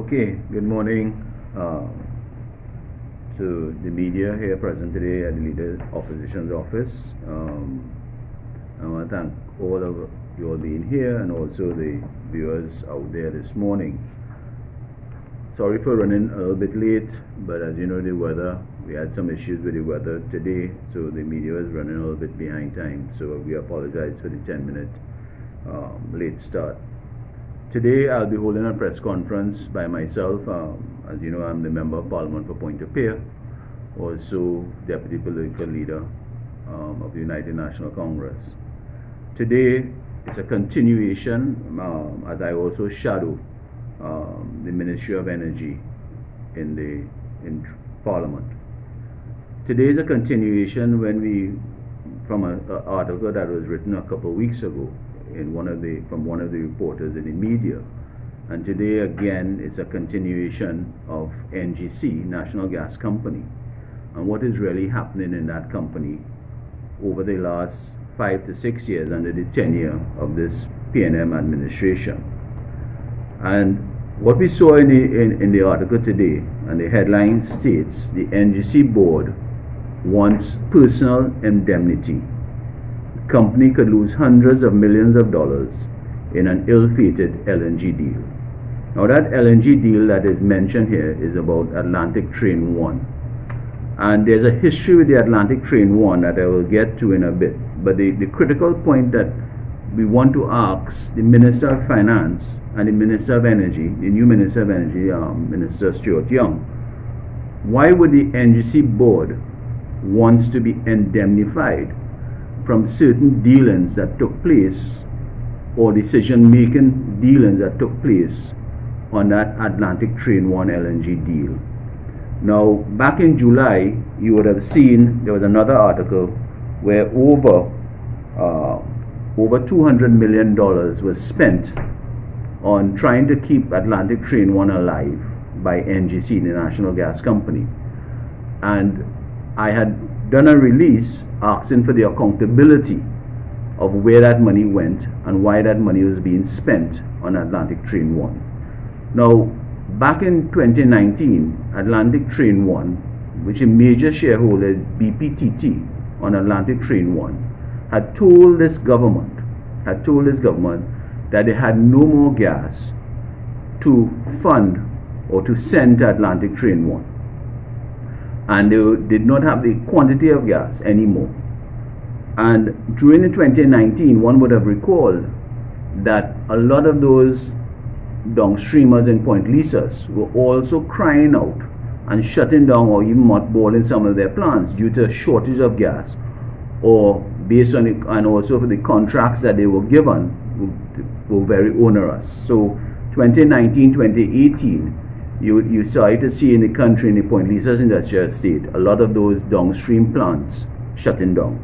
Okay, good morning to the media here present today at the Leader Opposition's office. I want to thank all of you all being here and also the viewers out there this morning. Sorry for running a little bit late, but as you know, the weather, we had some issues with the weather today, so the media is running a little bit behind time, so we apologize for the 10-minute late start. Today I'll be holding a press conference by myself. As you know, I'm the Member of Parliament for Pointe-a-Pierre, also Deputy Political Leader of the United National Congress. Today it's a continuation as I also shadow the Ministry of Energy in Parliament. Today is a continuation from an article that was written a couple of weeks ago from one of the reporters in the media, and today again it's a continuation of NGC, National Gas Company, and what is really happening in that company over the last 5 to 6 years under the tenure of this PNM administration. And what we saw in the article today, and the headline states, the NGC board wants personal indemnity. Company could lose hundreds of millions of dollars in an ill-fated LNG deal. Now that LNG deal that is mentioned here is about Atlantic Train 1. And there's a history with the Atlantic Train 1 that I will get to in a bit. But the critical point that we want to ask the Minister of Finance and the Minister of Energy, the new Minister of Energy, Minister Stuart Young, why would the NGC board wants to be indemnified from certain dealings that took place, or decision-making dealings that took place on that Atlantic Train 1 LNG deal? Now, back in July, you would have seen there was another article where over $200 million was spent on trying to keep Atlantic Train 1 alive by NGC, the National Gas Company. And I had done a release asking for the accountability of where that money went and why that money was being spent on Atlantic Train 1. Now, back in 2019, Atlantic Train 1, which a major shareholder is BPTT on Atlantic Train 1, had told this government that they had no more gas to fund or to send to Atlantic Train 1. And they did not have the quantity of gas anymore. And during 2019, one would have recalled that a lot of those downstreamers in Point Lisas were also crying out and shutting down or even mothballing some of their plants due to a shortage of gas, or based on it, and also for the contracts that they were given were very onerous. So 2019, 2018, you started to see in the country, in the Point Lisas industrial estate, a lot of those downstream plants shutting down,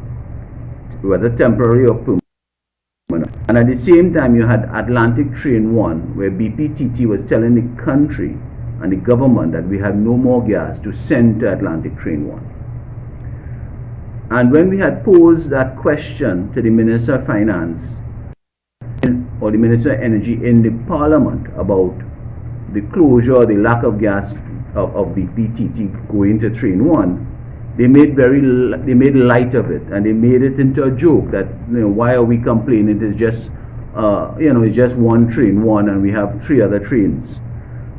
whether temporary or permanent. And at the same time, you had Atlantic Train 1, where BPTT was telling the country and the government that we have no more gas to send to Atlantic Train 1. And when we had posed that question to the Minister of Finance or the Minister of Energy in the Parliament about the closure or the lack of gas of BPTT going to Train 1, they made light of it, and they made it into a joke that, why are we complaining? It's just it's just one Train 1 and we have 3 other trains.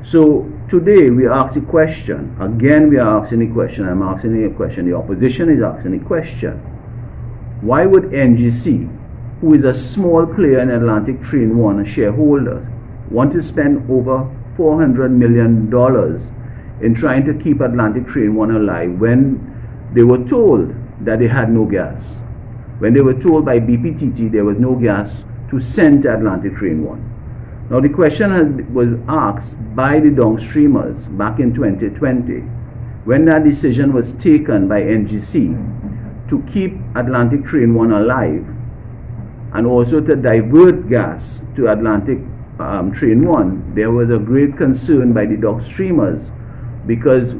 So today we ask the question again. We are asking the question. I'm asking the question. The opposition is asking the question: why would NGC, who is a small player in Atlantic Train 1, a shareholder, want to spend over $400 million in trying to keep Atlantic Train 1 alive when they were told that they had no gas? When they were told by BPTT there was no gas to send to Atlantic Train 1. Now the question was asked by the downstreamers back in 2020, when that decision was taken by NGC to keep Atlantic Train 1 alive and also to divert gas to Atlantic Train 1, there was a great concern by the downstreamers because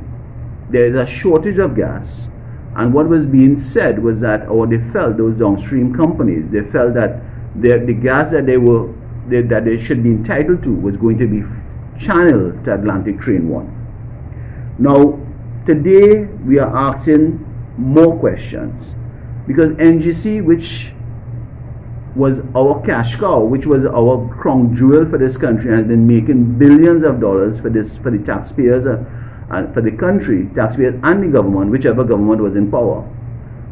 there is a shortage of gas. And what was being said was that, or they felt, those downstream companies, they felt that the gas that they should be entitled to was going to be channel to Atlantic Train 1. Now, today we are asking more questions because NGC, which was our cash cow, which was our crown jewel for this country, has been making billions of dollars for the taxpayers and for the country, taxpayers and the government, whichever government was in power.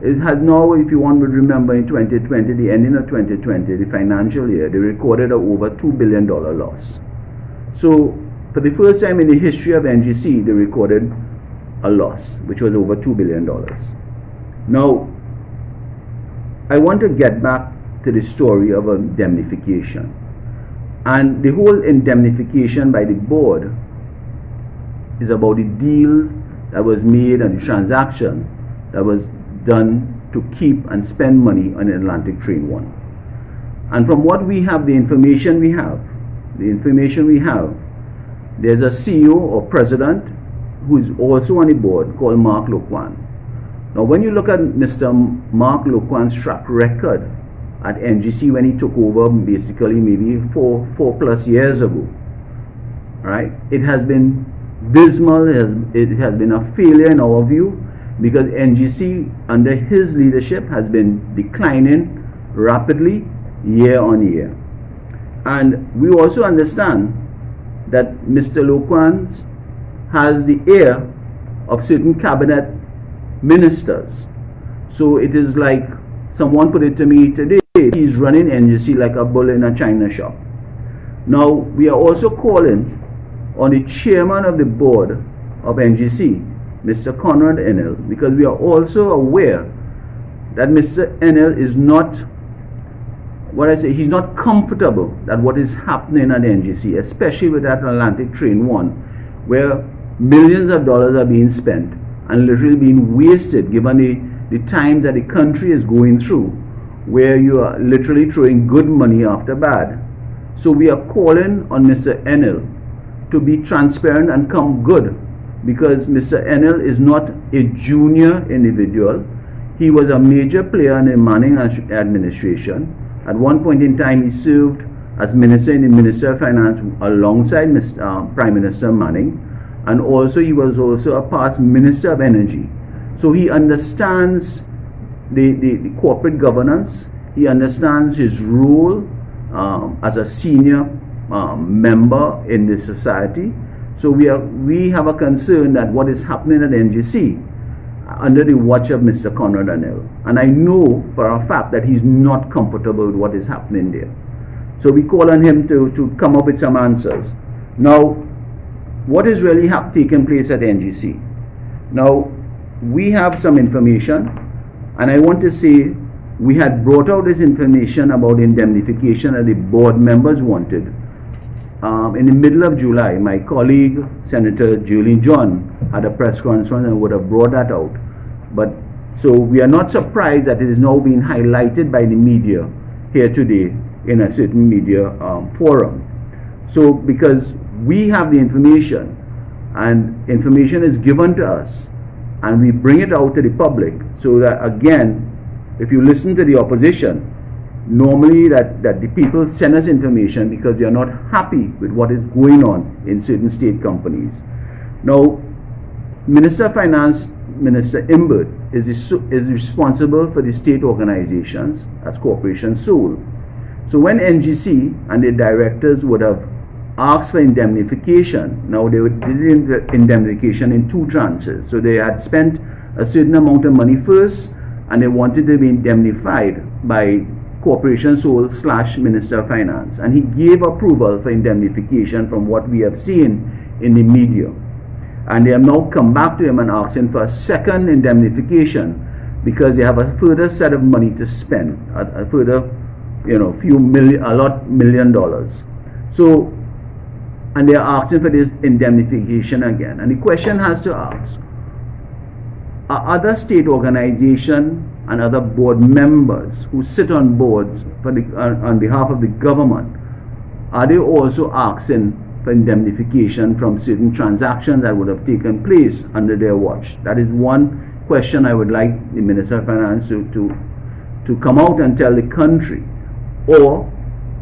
It has now, if you want to remember, in 2020, the ending of 2020, the financial year, they recorded an over $2 billion loss. So, for the first time in the history of NGC, they recorded a loss, which was over $2 billion. Now, I want to get back to the story of indemnification. And the whole indemnification by the board is about the deal that was made and the transaction that was done to keep and spend money on Atlantic Train 1. And from what we have, the information we have, there's a CEO or president who is also on the board called Mark Lukwan. Now, when you look at Mr. Mark Lukwan's track record at NGC when he took over basically maybe four plus years ago, right? It has been dismal, it has been a failure in our view because NGC under his leadership has been declining rapidly year on year. And we also understand that Mr. Lukwan has the ear of certain cabinet ministers. So it is like someone put it to me today, he's running NGC like a bull in a china shop. Now, we are also calling on the chairman of the board of NGC, Mr. Conrad Enel, because we are also aware that Mr. Enel is not, he's not comfortable that what is happening at NGC, especially with that Atlantic Train 1, where millions of dollars are being spent and literally being wasted given the times that the country is going through, where you are literally throwing good money after bad. So we are calling on Mr. Enel to be transparent and come good, because Mr. Enel is not a junior individual. He was a major player in the Manning administration. At one point in time, he served as Minister in the Ministry of Finance alongside Prime Minister Manning, and also he was also a past Minister of Energy. So he understands the corporate governance. He understands his role as a senior member in the society. So we have a concern that what is happening at NGC under the watch of Mr. Conrad Enel. And I know for a fact that he's not comfortable with what is happening there. So we call on him to come up with some answers. Now, what is really taking place at NGC? Now, we have some information, and I want to say we had brought out this information about indemnification that the board members wanted. In the middle of July, my colleague, Senator Julie John, had a press conference and would have brought that out. But so we are not surprised that it is now being highlighted by the media here today in a certain media forum. So because we have the information, and information is given to us, and we bring it out to the public, so that again, if you listen to the opposition, normally that the people send us information because they are not happy with what is going on in certain state companies. Now, Minister of Finance, Minister Imbert, is responsible for the state organizations as Corporation Sole. So when NGC and the directors would have asked for indemnification, now they did indemnification in two tranches. So they had spent a certain amount of money first, and they wanted to be indemnified by Corporation Sole / Minister of Finance, and he gave approval for indemnification from what we have seen in the media. And they have now come back to him and asking for a second indemnification because they have a further set of money to spend, a further, million dollars. So, and they are asking for this indemnification again. And the question has to ask, are other state organizations and other board members who sit on boards on behalf of the government, are they also asking for indemnification from certain transactions that would have taken place under their watch? That is one question I would like the Minister of Finance to come out and tell the country. Or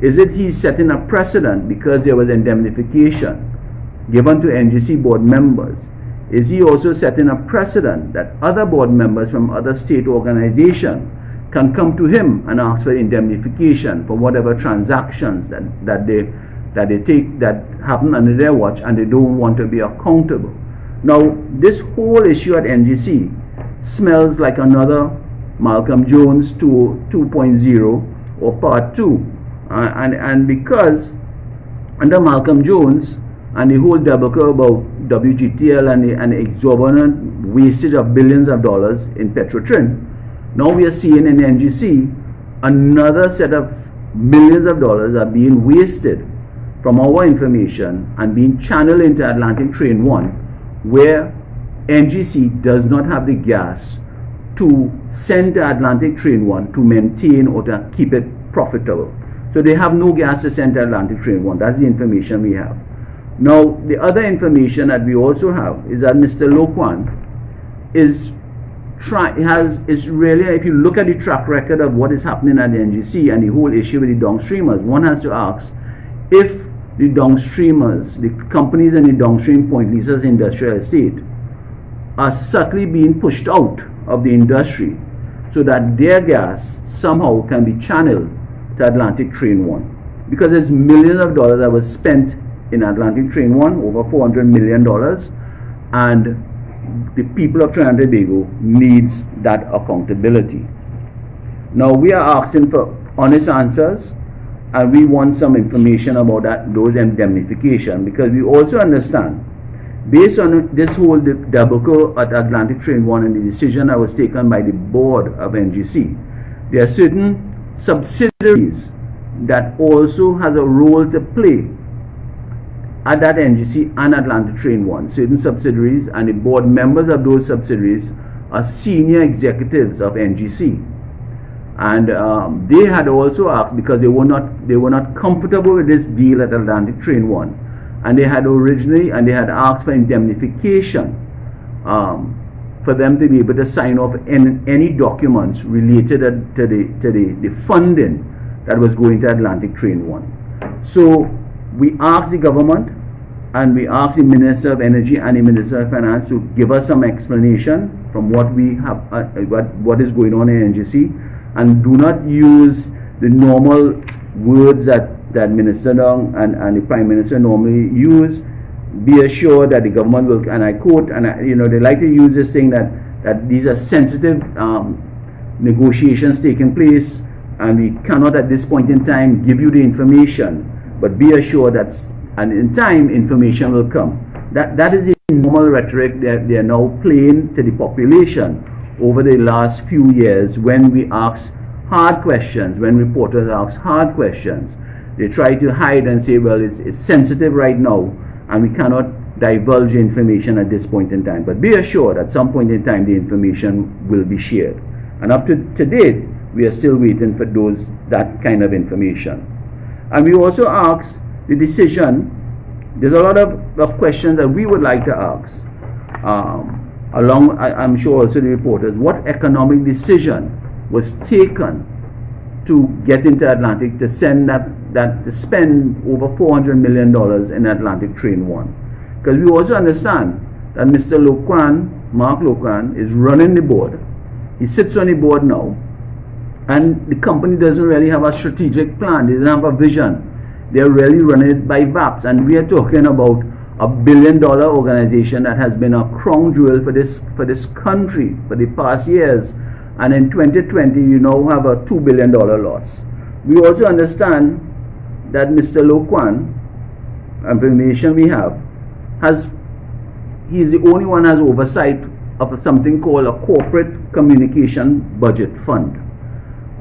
is it he's setting a precedent because there was indemnification given to NGC board members, is he also setting a precedent that other board members from other state organizations can come to him and ask for indemnification for whatever transactions that they take that happen under their watch and they don't want to be accountable? Now, this whole issue at NGC smells like another Malcolm Jones 2.0 or part 2. And because under Malcolm Jones and the whole debacle about WGTL and the exorbitant wastage of billions of dollars in Petrotrin, now we are seeing in NGC another set of millions of dollars are being wasted from our information and being channeled into Atlantic Train 1, where NGC does not have the gas to send to Atlantic Train 1 to maintain or to keep it profitable. So they have no gas to send to Atlantic Train 1. That's the information we have. Now, the other information that we also have is that Mr. Lo Quan is really, if you look at the track record of what is happening at the NGC and the whole issue with the downstreamers, one has to ask if the downstreamers, the companies in the downstream Point Lisa's industrial estate, are subtly being pushed out of the industry so that their gas somehow can be channeled to Atlantic Train 1. Because there's millions of dollars that was spent in Atlantic Train 1, over $400 million, and the people of Trinidad and Tobago needs that accountability. Now we are asking for honest answers, and we want some information about those indemnification, because we also understand, based on this whole debacle at Atlantic Train 1 and the decision that was taken by the board of NGC, there are certain subsidiaries that also has a role to play at that NGC and Atlantic Train 1. Certain subsidiaries and the board members of those subsidiaries are senior executives of NGC. And they had also asked, because they were not comfortable with this deal at Atlantic Train 1, and they had asked for indemnification for them to be able to sign off any documents related to the funding that was going to Atlantic Train 1. So we asked the government and we asked the Minister of Energy and the Minister of Finance to give us some explanation from what we have, what is going on in NGC, and do not use the normal words that Minister Dong and the Prime Minister normally use. Be assured that the government will, and I quote, and they like to use this thing that these are sensitive negotiations taking place, and we cannot at this point in time give you the information, but be assured that and in time information will come. That is the normal rhetoric that they are now playing to the population over the last few years. When we ask hard questions, when reporters ask hard questions, they try to hide and say, well, it's sensitive right now and we cannot divulge information at this point in time. But be assured at some point in time the information will be shared. And up to date, we are still waiting for that kind of information. And we also ask the decision. There's a lot of questions that we would like to ask. I'm sure also the reporters, what economic decision was taken to get into Atlantic to send to spend over $400 million in Atlantic Train 1? Because we also understand that Mr. Lo Quan, Mark Lo Quan, is running the board. He sits on the board now, and the company doesn't really have a strategic plan. They don't have a vision. They're really running it by VAPs, and we are talking about a $1 billion organization that has been a crown jewel for this country for the past years, and in 2020 you now have a $2 billion loss. We also understand that Mr. Lo Quan, information we have, he's the only one who has oversight of something called a corporate communication budget fund.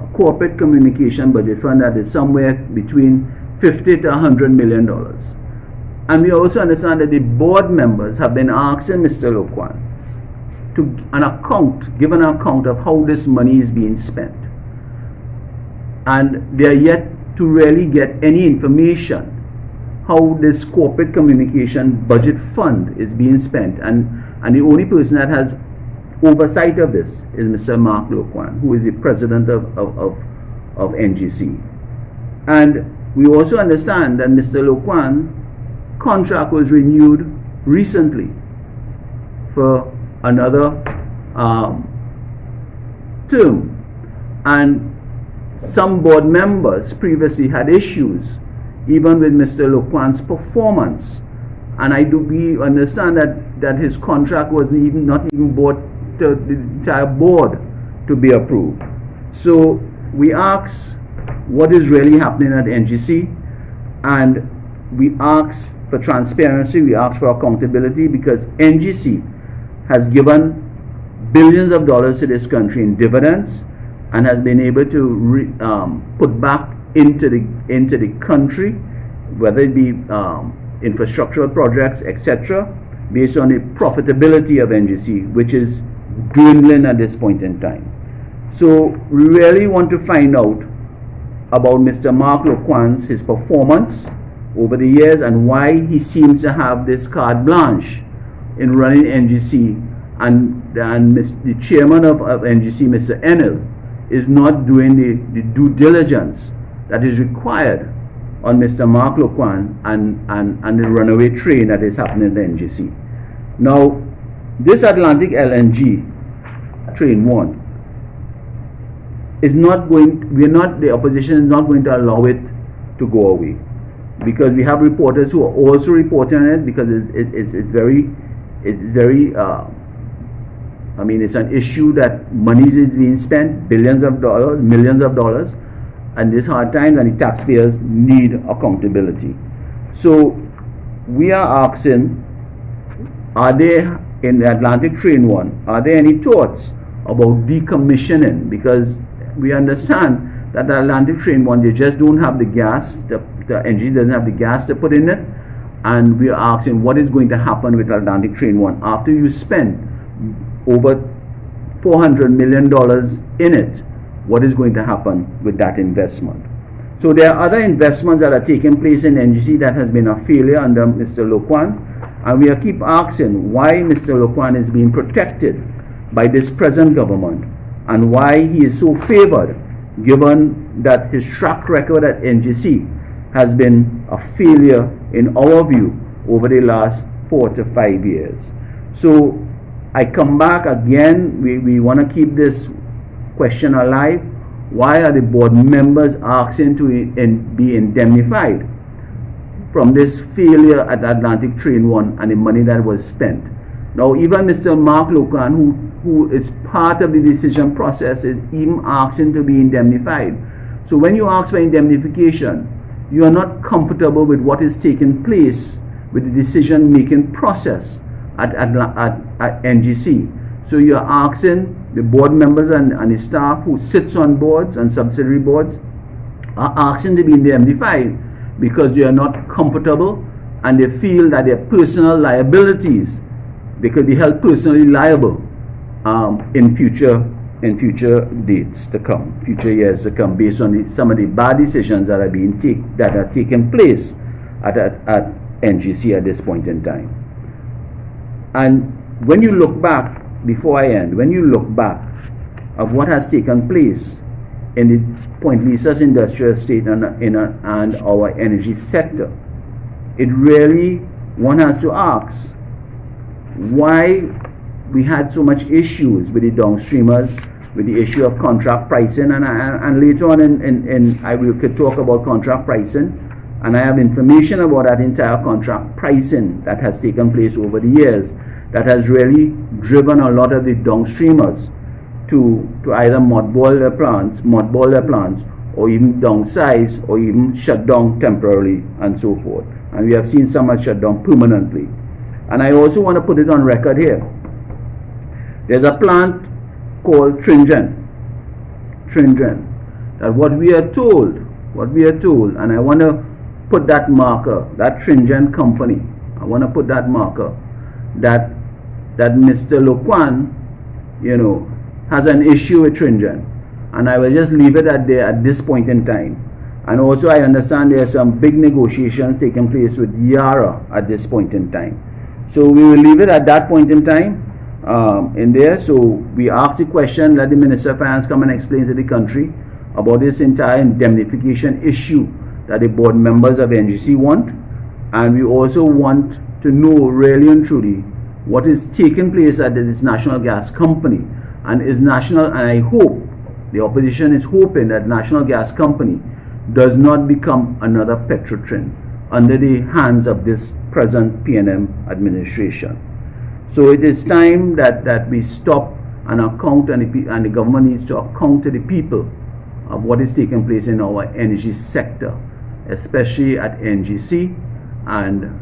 A corporate communication budget fund that is somewhere between $50 to $100 million. And we also understand that the board members have been asking Mr. Lo Quan to give an account of how this money is being spent. And they are yet to really get any information how this corporate communication budget fund is being spent. And the only person that has oversight of this is Mr. Mark Lo Quan, who is the president of NGC. And we also understand that Mr. Lo Quan contract was renewed recently for another term, and some board members previously had issues even with Mr. Lo Kuan's performance, and we understand that his contract was not even brought to the entire board to be approved. So we ask what is really happening at NGC, and we ask for transparency, we ask for accountability, because NGC has given billions of dollars to this country in dividends and has been able to put back into the country, whether it be infrastructural projects, etc., based on the profitability of NGC, which is dwindling at this point in time. So we really want to find out about Mr. Mark Lo Kuan's, his performance over the years, and why he seems to have this carte blanche in running NGC, and the chairman of NGC, Mr. Enel, is not doing the due diligence that is required on Mr. Mark Lo Kuan and the runaway train that is happening at NGC. Now, this Atlantic LNG Train 1 is not going, the opposition is not going to allow it to go away, because we have reporters who are also reporting on it, because it's very I mean, it's an issue that money is being spent, billions of dollars, millions of dollars, and these hard times, and the taxpayers need accountability. So we are asking, are there, in the Atlantic Train 1, are there any thoughts about decommissioning? Because we understand that the Atlantic Train 1, they just don't have the gas, the engine doesn't have the gas to put in it, and we are asking what is going to happen with Atlantic Train 1 after you spend over $400 million in it. What is going to happen with that investment? So there are other investments that are taking place in NGC that has been a failure under Mr. Lo Kuan, and we keep asking why Mr. Lo Kuan is being protected by this present government, and why he is so favored, given that his track record at NGC has been a failure in our view over the last 4 to 5 years. So I come back again, we want to keep this question alive. Why are the board members asking to be indemnified from this failure at Atlantic Train 1 and the money that was spent? Now, even Mr. Mark Lo Kuan, who is part of the decision process, is even asking to be indemnified. So when you ask for indemnification, you are not comfortable with what is taking place with the decision-making process at NGC. So you are asking the board members and the staff who sits on boards and subsidiary boards are asking to be indemnified because they are not comfortable, and they feel that their personal liabilities, they could be held personally liable in future dates to come, future years to come, based on some of the bad decisions that are taking place at NGC at this point in time. And when you look back, before I end, when you look back of what has taken place in the Point Lisa's industrial estate and our energy sector, it really, one has to ask why we had so much issues with the downstreamers, with the issue of contract pricing, and later on we could talk about contract pricing, and I have information about that entire contract pricing that has taken place over the years, that has really driven a lot of the downstreamers to either mothball their plants, or even downsize, or even shut down temporarily, and so forth. And we have seen some are shut down permanently. And I also want to put it on record here. There's a plant called Tringen, that what we are told, and I want to put that marker, that Tringen company, I want to put that marker, that Mr. Lo Kuan, has an issue with Tringen, and I will just leave it at there at this point in time. And also I understand there are some big negotiations taking place with Yara at this point in time. So we will leave it at that point in time in there. So we ask the question, let the Minister of Finance come and explain to the country about this entire indemnification issue that the board members of NGC want, And we also want to know really and truly what is taking place at this National Gas Company. And I hope, the opposition is hoping that National Gas Company does not become another Petrotrin under the hands of this present PNM administration. So it is time that we stop and account, and the government needs to account to the people of what is taking place in our energy sector, especially at NGC. And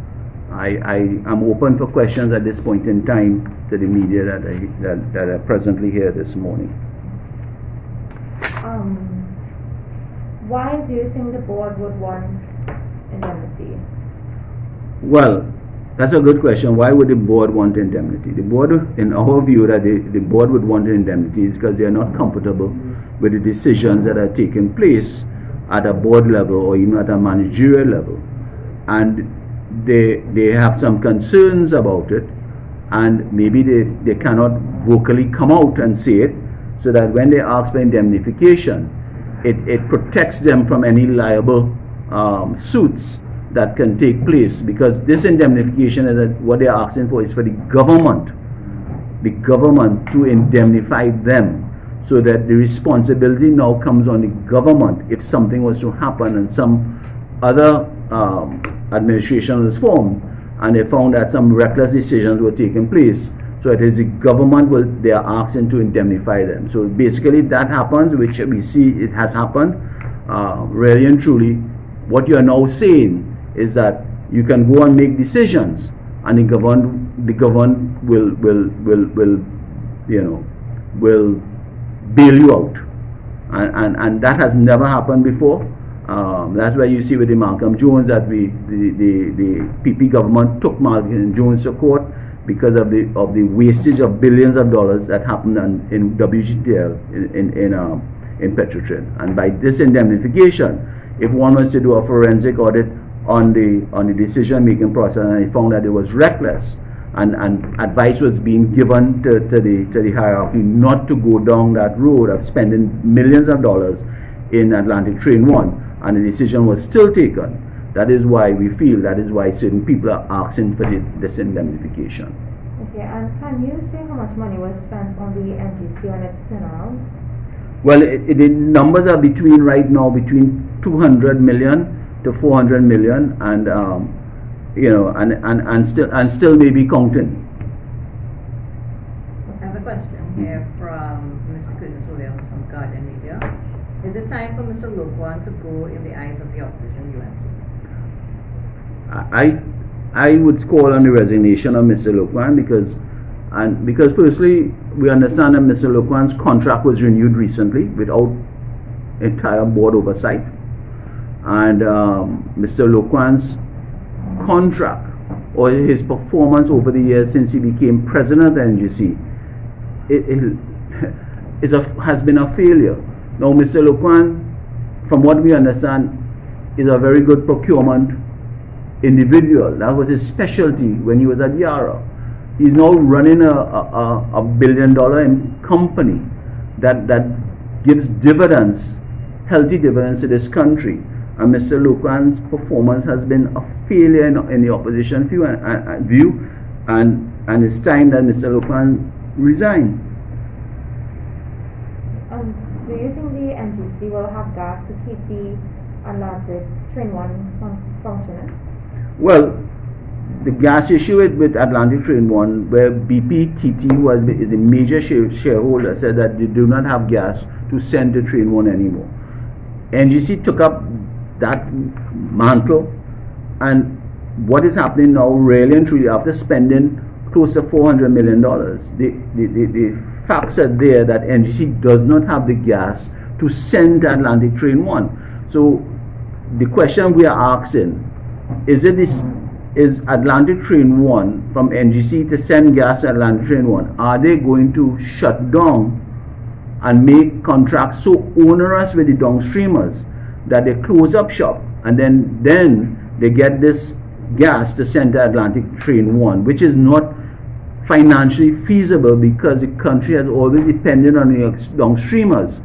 I am open for questions at this point in time to the media that are presently here this morning. Why do you think the board would want indemnity? Well, that's a good question. Why would the board want indemnity? The board, in our view, that the board would want indemnity is because they are not comfortable with the decisions that are taking place at a board level or even at a managerial level. And they have some concerns about it, and maybe they cannot vocally come out and say it, so that when they ask for indemnification, it protects them from any liable suits that can take place, because this indemnification is that what they're asking for is for the government to indemnify them, so that the responsibility now comes on the government if something was to happen and some other administration was formed and they found that some reckless decisions were taking place. So it is the government they are asking to indemnify them. So basically, if that happens, which we see it has happened, really and truly, what you are now saying is that you can go and make decisions, and the government will bail you out, and that has never happened before. That's why you see with the Malcolm Jones that the PP government took Malcolm Jones to court because of the wastage of billions of dollars that happened in WGTL in Petrotrin. And by this indemnification, if one was to do a forensic audit on the decision making process and they found that it was reckless, and advice was being given to the hierarchy not to go down that road of spending millions of dollars in Atlantic Train 1, and the decision was still taken. That is why we feel, that is why certain people are asking for this indemnification. Okay, and can you say how much money was spent on the NGC on its turnaround? Well, the numbers are right now between 200 million to 400 million, and and still maybe counting. I have a question here from Mr. Curtis Williams from Guardian Media. Is it time for Mr. Lokwan to go in the eyes of the opposition UNC? I would call on the resignation of Mr. Lokwan because firstly, we understand that Mr. Lokwan's contract was renewed recently without entire board oversight, and Mr. Lokwan's contract or his performance over the years since he became president of the NGC has been a failure. Now, Mr. Lokwan, from what we understand, is a very good procurement individual. That was his specialty when he was at Yara. He's now running a $1 billion company that gives dividends, healthy dividends to this country. And Mr. Lokwan's performance has been a failure in the opposition view, and it's time that Mr. Lokwan resign. Do you think the NGC will have gas to keep the Atlantic Train 1 functioning? Well, the gas issue with Atlantic Train 1, where BPTT is a major shareholder, said that they do not have gas to send to Train 1 anymore. NGC took up that mantle, and what is happening now, really and truly, after spending close to $400 million, the facts are there that NGC does not have the gas to send to Atlantic Train 1. So the question we are asking is Atlantic Train 1 from NGC to send gas to Atlantic Train 1, are they going to shut down and make contracts so onerous with the downstreamers that they close up shop, and then they get this gas to send to Atlantic Train 1, which is not financially feasible because the country has always depended on the downstreamers.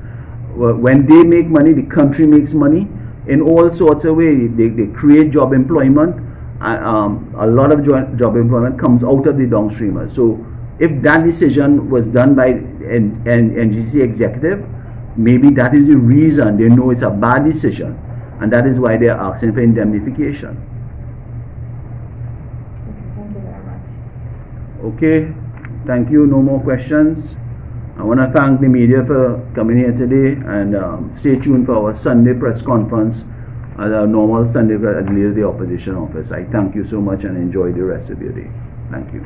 When they make money, the country makes money in all sorts of ways. They create job employment, a lot of job employment comes out of the downstreamers. So if that decision was done by NGC executive, maybe that is the reason they know it's a bad decision, and that is why they are asking for indemnification. Thank you very much. Okay, thank you. No more questions. I want to thank the media for coming here today, and stay tuned for our Sunday press conference at our normal Sunday at the Leader of the Opposition office. I thank you so much and enjoy the rest of your day. Thank you.